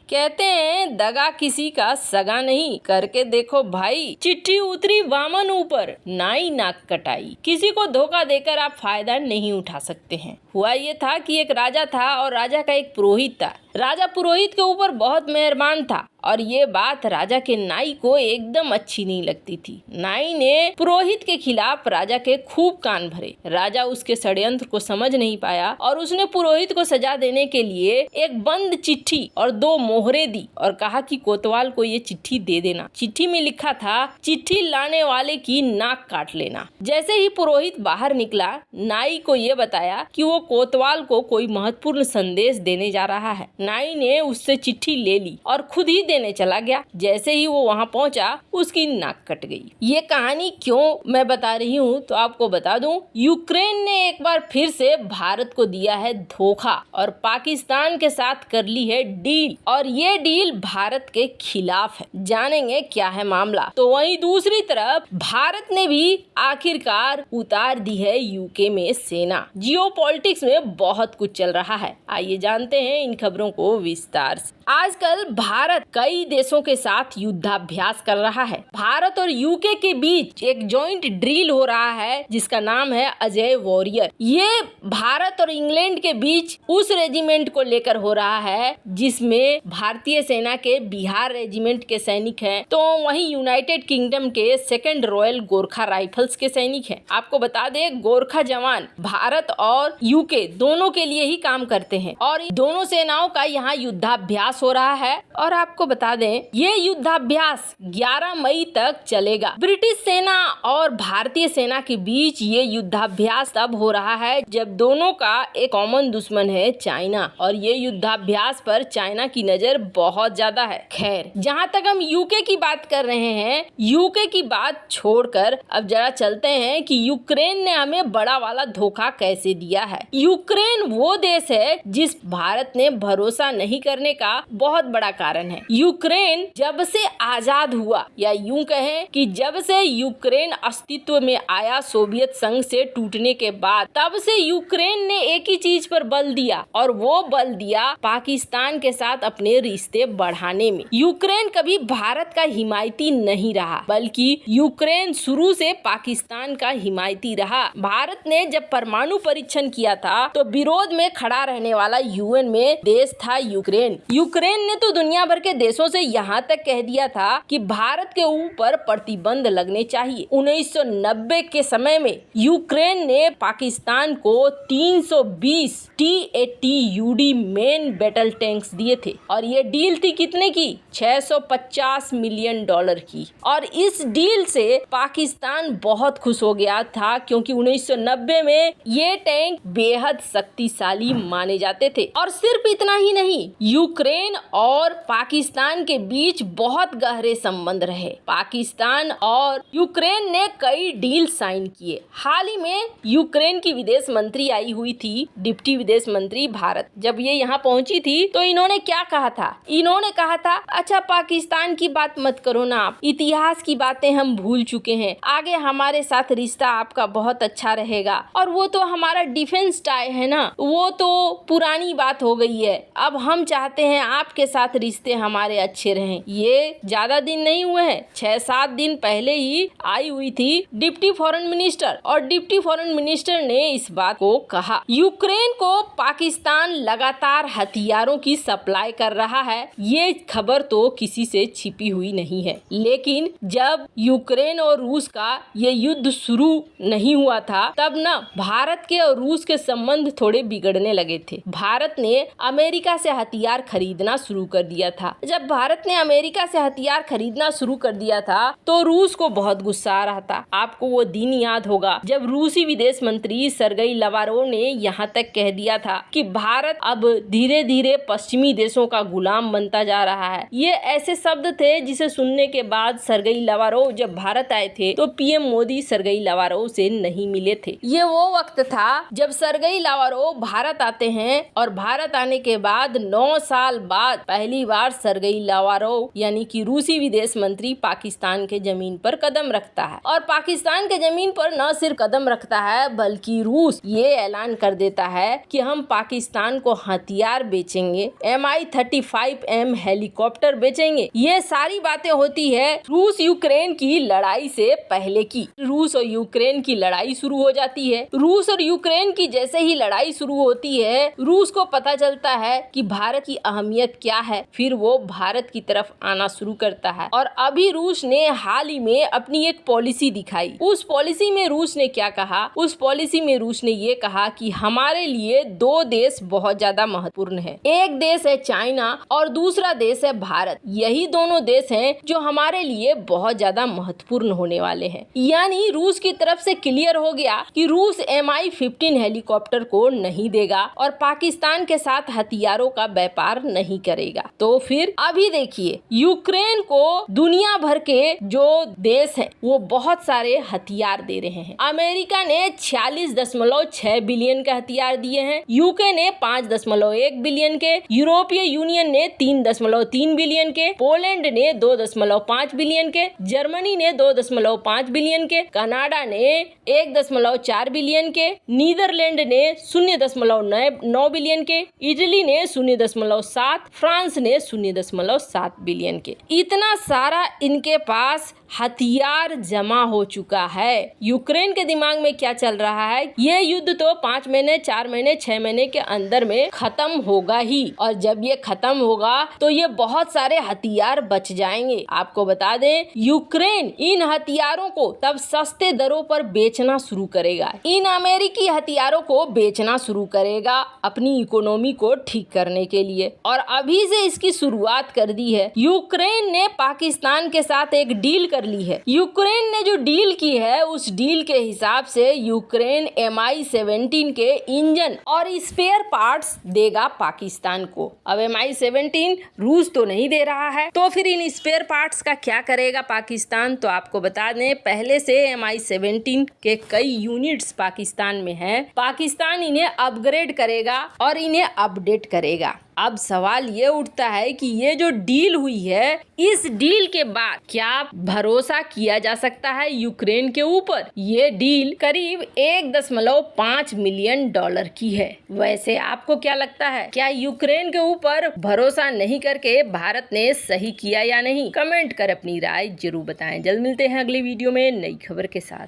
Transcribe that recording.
कहते हैं दगा किसी का सगा नहीं, करके देखो भाई। चिट्ठी उतरी वामन ऊपर, नाई नाक कटाई। किसी को धोखा देकर आप फायदा नहीं उठा सकते हैं। हुआ ये था कि एक राजा था और राजा का एक पुरोहित था। राजा पुरोहित के ऊपर बहुत मेहरबान था और ये बात राजा के नाई को एकदम अच्छी नहीं लगती थी। नाई ने पुरोहित के खिलाफ राजा के खूब कान भरे। राजा उसके षड्यंत्र को समझ नहीं पाया और उसने पुरोहित को सजा देने के लिए एक बंद चिट्ठी और 2 मोहरे दी और कहा कि कोतवाल को ये चिट्ठी दे देना। चिट्ठी में लिखा था, चिट्ठी लाने वाले की नाक काट लेना। जैसे ही पुरोहित बाहर निकला, नाई को ये बताया कि वो कोतवाल को कोई महत्वपूर्ण संदेश देने जा रहा है। नाई ने उससे चिट्ठी ले ली और खुद ही देने चला गया। जैसे ही वो वहाँ पहुँचा, उसकी नाक कट गई। ये कहानी क्यों मैं बता रही हूँ तो आपको बता दूं, यूक्रेन ने एक बार फिर से भारत को दिया है धोखा और पाकिस्तान के साथ कर ली है डील, और ये डील भारत के खिलाफ है। जानेंगे क्या है मामला। तो वहीं दूसरी तरफ भारत ने भी आखिरकार उतार दी है यूके में सेना। जियोपॉलिटिक्स में बहुत कुछ चल रहा है, आइए जानते हैं इन खबरों को विस्तार से। आजकल भारत कई देशों के साथ युद्धाभ्यास कर रहा है। भारत और यूके के बीच एक जॉइंट ड्रिल हो रहा है जिसका नाम है अजय वॉरियर। ये भारत और इंग्लैंड के बीच उस रेजिमेंट को लेकर हो रहा है जिसमें भारतीय सेना के बिहार रेजिमेंट के सैनिक हैं, तो वहीं यूनाइटेड किंगडम के 2nd रॉयल गोरखा राइफल्स के सैनिक हैं। आपको बता दें, गोरखा जवान भारत और यूके दोनों के लिए ही काम करते हैं और दोनों सेनाओं का यहाँ युद्धाभ्यास हो रहा है। और आपको बता दें, ये युद्धाभ्यास 11 मई तक चलेगा। ब्रिटिश सेना और भारतीय सेना के बीच ये युद्धाभ्यास तब हो रहा है जब दोनों का एक कॉमन दुश्मन है चाइना, और ये युद्धाभ्यास पर चाइना की नजर बहुत ज्यादा है। खैर, जहाँ तक हम यूके की बात कर रहे हैं, यूके की बात छोड़कर अब जरा चलते हैं कि यूक्रेन ने हमें बड़ा वाला धोखा कैसे दिया है। यूक्रेन वो देश है जिस भारत ने भरोसा नहीं करने का बहुत बड़ा कारण है। यूक्रेन जब से आजाद हुआ, या यूं कहें कि जब से यूक्रेन अस्तित्व में आया सोवियत संघ से टूटने के बाद, तब से यूक्रेन ने एक ही चीज पर बल दिया, और वो बल दिया पाकिस्तान के साथ अपने रिश्ते बढ़ाने में। यूक्रेन कभी भारत का हिमायती नहीं रहा, बल्कि यूक्रेन शुरू से पाकिस्तान का हिमायती रहा। भारत ने जब परमाणु परीक्षण किया था तो विरोध में खड़ा रहने वाला यूएन में देश था यूक्रेन। यूक्रेन ने तो दुनिया भर के देशों से यहाँ तक कह दिया था कि भारत के ऊपर प्रतिबंध लगने चाहिए। 1990 के समय में यूक्रेन ने पाकिस्तान को 320 T-80 UD main battle tanks दिए थे, और ये डील थी कितने की? $650 मिलियन की। और इस डील से पाकिस्तान बहुत खुश हो गया था, क्योंकि 1990 में ये टैंक बेहद शक्तिशाली माने जाते थे। और सिर्फ इतना ही नहीं, यूक्रेन और पाकिस्तान के बीच बहुत गहरे संबंध रहे। पाकिस्तान और यूक्रेन ने कई डील साइन किए। हाल ही में यूक्रेन की विदेश मंत्री आई हुई थी, डिप्टी विदेश मंत्री भारत। जब ये यहाँ पहुंची थी तो इन्होंने क्या कहा था? इन्होंने कहा था, अच्छा पाकिस्तान की बात मत करो ना आप, इतिहास की बातें हम भूल चुके हैं, आगे हमारे साथ रिश्ता आपका बहुत अच्छा रहेगा, और वो तो हमारा डिफेंस टाई है ना, वो तो पुरानी बात हो गई है, अब हम चाहते हैं आपके साथ रिश्ते हमारे अच्छे रहें। ये ज्यादा दिन नहीं हुए हैं, 6-7 दिन पहले ही आई हुई थी डिप्टी फॉरेन मिनिस्टर, और डिप्टी फॉरेन मिनिस्टर ने इस बात को कहा। यूक्रेन को पाकिस्तान लगातार हथियारों की सप्लाई कर रहा है, ये खबर तो किसी से छिपी हुई नहीं है। लेकिन जब यूक्रेन और रूस का ये युद्ध शुरू नहीं हुआ था, तब न भारत के और रूस के संबंध थोड़े बिगड़ने लगे थे। भारत ने अमेरिका से हथियार खरीदना शुरू कर दिया था। जब भारत ने अमेरिका से हथियार खरीदना शुरू कर दिया था तो रूस को बहुत गुस्सा आ रहा था। आपको वो दिन याद होगा जब रूसी विदेश मंत्री सर्गेई लावारोव ने यहाँ तक कह दिया था कि भारत अब धीरे धीरे पश्चिमी देशों का गुलाम बनता जा रहा है। ये ऐसे शब्द थे जिसे सुनने के बाद सर्गेई लावारोव जब भारत आए थे तो पीएम मोदी सर्गेई लावारोव से नहीं मिले थे। ये वो वक्त था जब सर्गेई लावारोव भारत आते हैं और भारत आने के बाद 9 साल बाद पहली बार सरगेई लावारोव यानी कि रूसी विदेश मंत्री पाकिस्तान के जमीन पर कदम रखता है। और पाकिस्तान के जमीन पर न सिर्फ कदम रखता है बल्कि रूस ये ऐलान कर देता है कि हम पाकिस्तान को हथियार बेचेंगे, Mi-35M हेलीकॉप्टर बेचेंगे। ये सारी बातें होती है रूस यूक्रेन की लड़ाई से पहले की। रूस और यूक्रेन की लड़ाई शुरू हो जाती है। रूस और यूक्रेन की जैसे ही लड़ाई शुरू होती है, रूस को पता चलता है कि भारत की अहमियत क्या है। फिर वो भारत की तरफ आना शुरू करता है। और अभी रूस ने हाल ही में अपनी एक पॉलिसी दिखाई। उस पॉलिसी में रूस ने क्या कहा? उस पॉलिसी में रूस ने ये कहा कि हमारे लिए 2 देश बहुत ज्यादा महत्वपूर्ण है। एक देश है चाइना और दूसरा देश है भारत। यही दोनों देश हैं जो हमारे लिए बहुत ज्यादा महत्वपूर्ण होने वाले हैं। यानी रूस की तरफ से क्लियर हो गया कि रूस Mi-15 हेलीकॉप्टर को नहीं देगा और पाकिस्तान के साथ हथियारों का व्यापार नहीं करेगा। तो फिर अभी देखिए, यूक्रेन को दुनिया भर के जो देश हैं वो बहुत सारे हथियार दे रहे हैं। अमेरिका ने 46.6 बिलियन के हथियार दिए हैं, यूके ने 5.1 बिलियन के, यूरोपीय यूनियन ने 3.3 बिलियन के, पोलैंड ने 2.5 बिलियन के, जर्मनी ने 2.5 बिलियन के, कनाडा ने 1.4 बिलियन के, नीदरलैंड ने 0.9 बिलियन के, इटली ने 0.7, फ्रांस ने 0.7 बिलियन के। इतना सारा इनके पास हथियार जमा हो चुका है। यूक्रेन के दिमाग में क्या चल रहा है? ये युद्ध तो 5 महीने, 4 महीने, 6 महीने के अंदर में खत्म होगा ही। और जब ये खत्म होगा तो ये बहुत सारे हथियार बच जाएंगे। आपको बता दें, यूक्रेन इन हथियारों को तब सस्ते दरों पर बेचना शुरू करेगा। इन अमेरिकी हथियारों को बेचना शुरू करेगा अपनी इकोनॉमी को ठीक करने के लिए। और अभी से इसकी शुरुआत कर दी है। यूक्रेन ने पाकिस्तान के साथ एक डील कर ली है। यूक्रेन ने जो डील की है उस डील के हिसाब से यूक्रेन Mi-17 के इंजन और स्पेयर पार्ट्स देगा पाकिस्तान को। अब Mi-17 रूस तो नहीं दे रहा है, तो फिर इन स्पेयर पार्ट्स का क्या करेगा पाकिस्तान? तो आपको बता दें, पहले से Mi-17 के कई यूनिट्स पाकिस्तान में हैं। पाकिस्तान इन्हें अपग्रेड करेगा और इन्हें अपडेट करेगा। अब सवाल ये उठता है कि ये जो डील हुई है, इस डील के बाद क्या भरोसा किया जा सकता है यूक्रेन के ऊपर? ये डील करीब $1.5 मिलियन की है। वैसे आपको क्या लगता है, क्या यूक्रेन के ऊपर भरोसा नहीं करके भारत ने सही किया या नहीं? कमेंट कर अपनी राय जरूर बताएं। जल्द मिलते हैं अगली वीडियो में नई खबर के साथ।